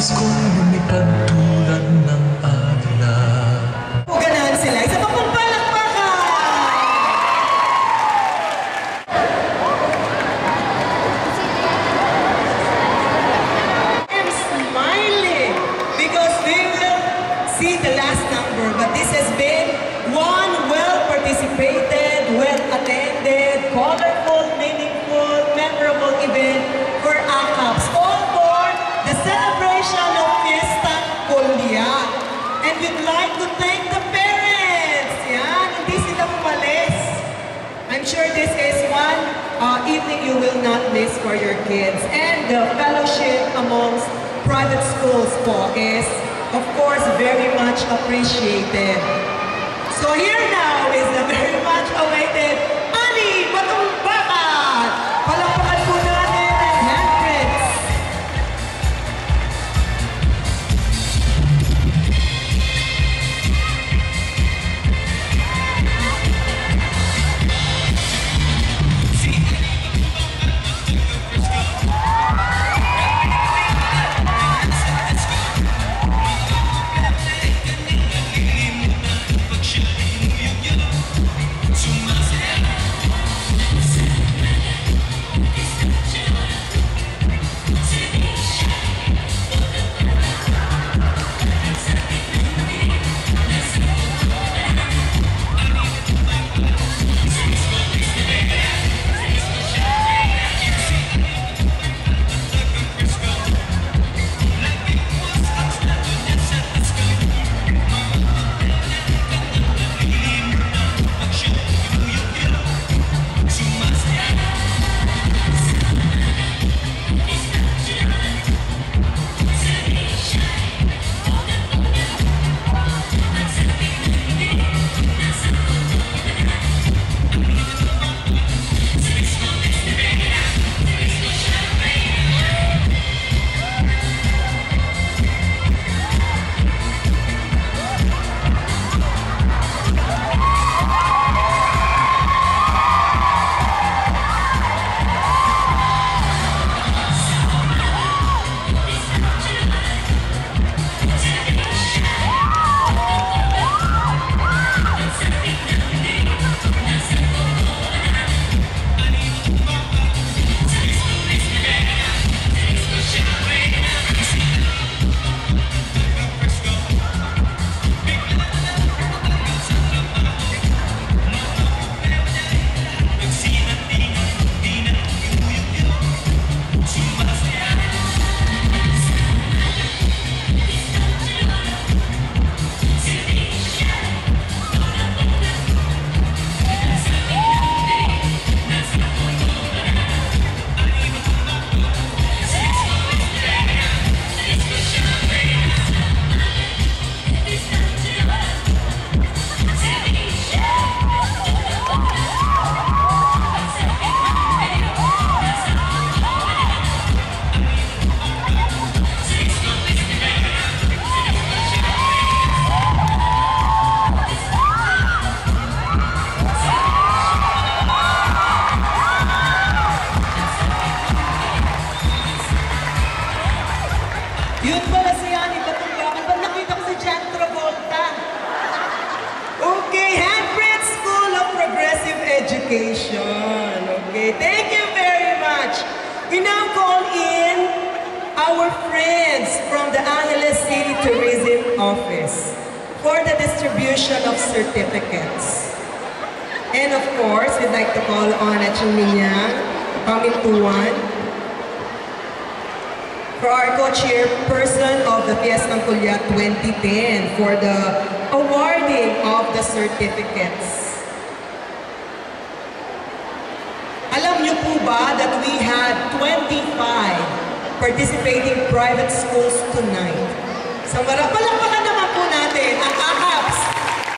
nais kong lumipad tulad ng agla. Ganahan sila. Isa pa pong palakpakan! I'm smiling because we will see the last number, but this has been one well-participated, well-attended, colorful, meaningful, memorable event for ACAPS, all for the celebration of Fiesta Kulya. And we'd like to thank the parents. Yan, hindi sila umalis. I'm sure this is one evening you will not miss for your kids. And the fellowship amongst private schools po is, of course, very much appreciated. So here now is the very much awaited Ani Batungbakat! Palakpakan po natin ang handprints. Yun pala si Ani Batungbakat. Ba't nakita ko si John Travolta? Okay, Handprint School of Progressive Education. Okay, thank you very much. We now call in our friends from the Angeles City Tourism Office for the distribution of certificates. And of course, we'd like to call on Achiminya Pamintuan for our co-chairperson of the Fiesta Kulya 2010 for the awarding of the certificates. Alam niyo po ba that we had 25 participating private schools tonight? Sa palakpakan